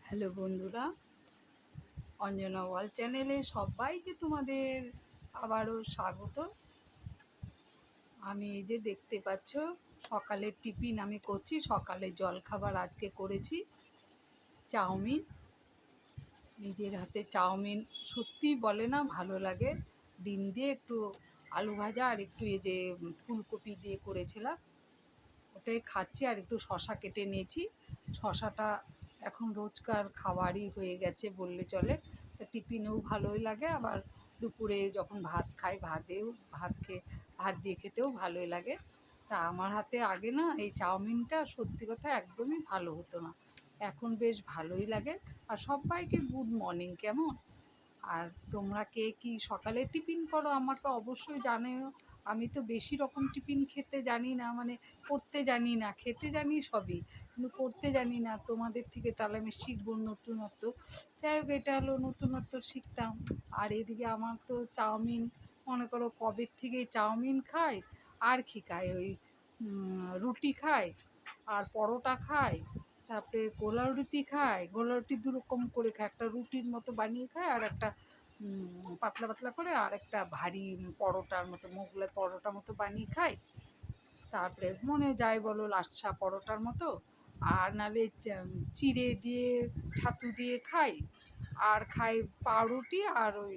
Hello বন্ধুরা, অঞ্জনা ওয়াল চ্যানেলে সবাইকে তোমাদের আবারও স্বাগত। আমি এই যে দেখতে পাচ্ছ সকালের টিফিন আমি করছি। সকালের জলখাবার আজকে করেছি চাউমিন। নিজের হাতে চাউমিন সত্যি বলে না ভালো লাগে। ডিম দিয়ে একটু আলু ভাজা আর একটু এই যে ফুলকপি দিয়ে করেছিলাম, ওটাই খাচ্ছি। আর একটু শশা কেটে নিয়েছি। শশাটা এখন রোজকার খাবারই হয়ে গেছে বললে চলে। টিফিনেও ভালোই লাগে, আবার দুপুরে যখন ভাত খাই ভাত দিয়ে খেতেও ভালোই লাগে। তা আমার হাতে আগে না এই চাউমিনটা সত্যি কথা একদমই ভালো হতো না, এখন বেশ ভালোই লাগে। আর সবাইকে গুড মর্নিং, কেমন? আর তোমরা কে কী সকালে টিফিন করো আমাকে অবশ্যই জানিও। আমি তো বেশি রকম টিফিন খেতে জানি না, মানে করতে জানি না। খেতে জানি সবই, কিন্তু করতে জানি না। তোমাদের থেকে তাহলে আমি শিখবো নতুনত্ব। যাই হোক, এটা হলো নতুনত্ব শিখতাম। আর এদিকে আমার তো চাউমিন, মনে করো কবে থেকে চাউমিন খাই। আর কি খাই, ওই রুটি খাই, আর পরোটা খাই, তারপরে গোলা রুটি খাই। গোলা রুটি দুরকম করে খাই, একটা রুটির মতো বানিয়ে খাই, আর একটা পাতলা পাতলা করে, আর একটা ভারী পরোটার মতো, মোগলাই পরোটার মতো বানিয়ে খাই। তারপরে মনে যাই বলো লাচ্ছা পরোটার মতো, আর নাহলে চিড়ে দিয়ে ছাতু দিয়ে খাই। আর খাই পাউরুটি আর ওই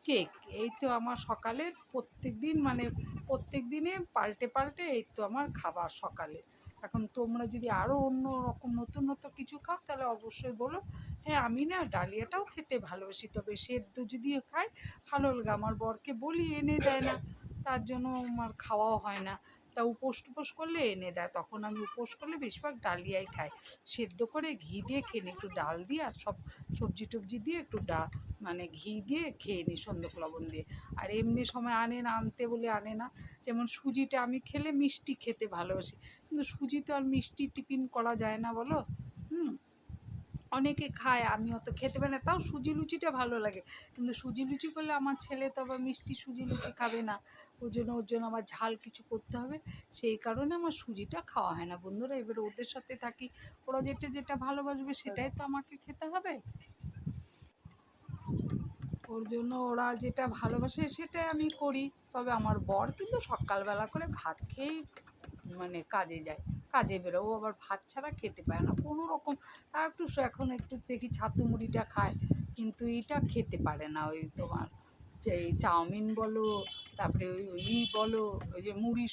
কেক। এই তো আমার সকালের প্রত্যেক দিন, মানে প্রত্যেক দিনে পাল্টে পাল্টে এই তো আমার খাবার সকালে। এখন তোমরা যদি আরও অন্য রকম নতুন নতুন কিছু খাও তাহলে অবশ্যই বলো। হ্যাঁ, আমি না ডালিয়াটাও খেতে ভালোবাসি, তবে সেদ্ধ যদিও খাই ভালো লাগে। আমার বরকে বলি এনে দেয় না, তার জন্য আমার খাওয়াও হয় না। তা উপোস টুপোস করলে এনে দেয়, তখন আমি উপোস করলে বেশিরভাগ ডালিয়াই খাই। সেদ্ধ করে ঘি দিয়ে খেয়ে নিই, একটু ডাল দিয়ে আর সব সবজি টবজি দিয়ে একটু মানে ঘি দিয়ে খেয়ে নিই সন্দক লবণ দিয়ে। আর এমনি সময় আনতে বলে আনে না। যেমন সুজিটা আমি খেলে মিষ্টি খেতে ভালোবাসি, কিন্তু সুজি তো আর মিষ্টি টিফিন করা যায় না বলো। হুম, অনেকে খায়, আমি অত খেতে পারি না। তাও সুজি লুচিটা ভালো লাগে, কিন্তু সুজি লুচি করলে আমার ছেলে তো আবার মিষ্টি সুজি লুচি খাবে না। ওর জন্য আবার ঝাল কিছু করতে হবে। সেই কারণে আমার সুজিটা খাওয়া হয় না বন্ধুরা। এবার ওদের সাথে থাকি, ওরা যেটা যেটা ভালোবাসবে সেটাই তো আমাকে খেতে হবে। ওর জন্য ওরা যেটা ভালোবাসে সেটাই আমি করি। তবে আমার বর কিন্তু সকালবেলা করে ভাত খেয়েই মানে কাজে যায়, কাজে বেরো। ও আবার ভাত ছাড়া খেতে পারে না কোনো রকম। তা একটু এখন একটু দেখি ছাতু মুড়িটা খায়, কিন্তু এটা খেতে পারে না। ওই তোমার যে চাউমিন বলো, তারপরে ওই বলো, ওই যে মুড়ি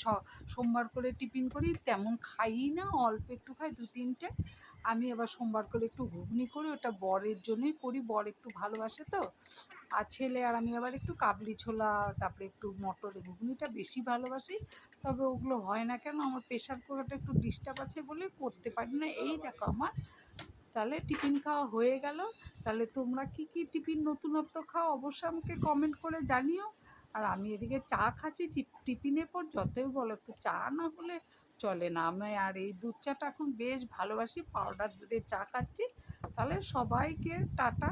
সোমবার করে টিফিন করি তেমন খাই না, অল্প একটু খাই দু তিনটে। আমি আবার সোমবার করে একটু ঘুগনি করি, ওটা বরের জন্যই করি, বর একটু ভালোবাসে তো। আর ছেলে আর আমি আবার একটু কাবলি ছোলা, তারপরে একটু মটর ঘুগনিটা বেশি ভালোবাসি। তবে ওগুলো হয় না কেন, আমার প্রেশার কুকারটা একটু ডিস্টার্ব আছে বলে করতে পারি না। এই দেখো আমার তাহলে টিফিন খাওয়া হয়ে গেল। তাহলে তোমরা কি কি টিফিন নতুনত্ব খাও অবশ্যই আমাকে কমেন্ট করে জানিও। আর আমি এদিকে চা খাচ্ছি টিফিনের পর। যতই বলো একটু চা না হলে চলে না। আমি আর এই দুধ চাটা এখন বেশ ভালোবাসি, পাউডার দুধের চা খাচ্ছি। তাহলে সবাইকে টাটা।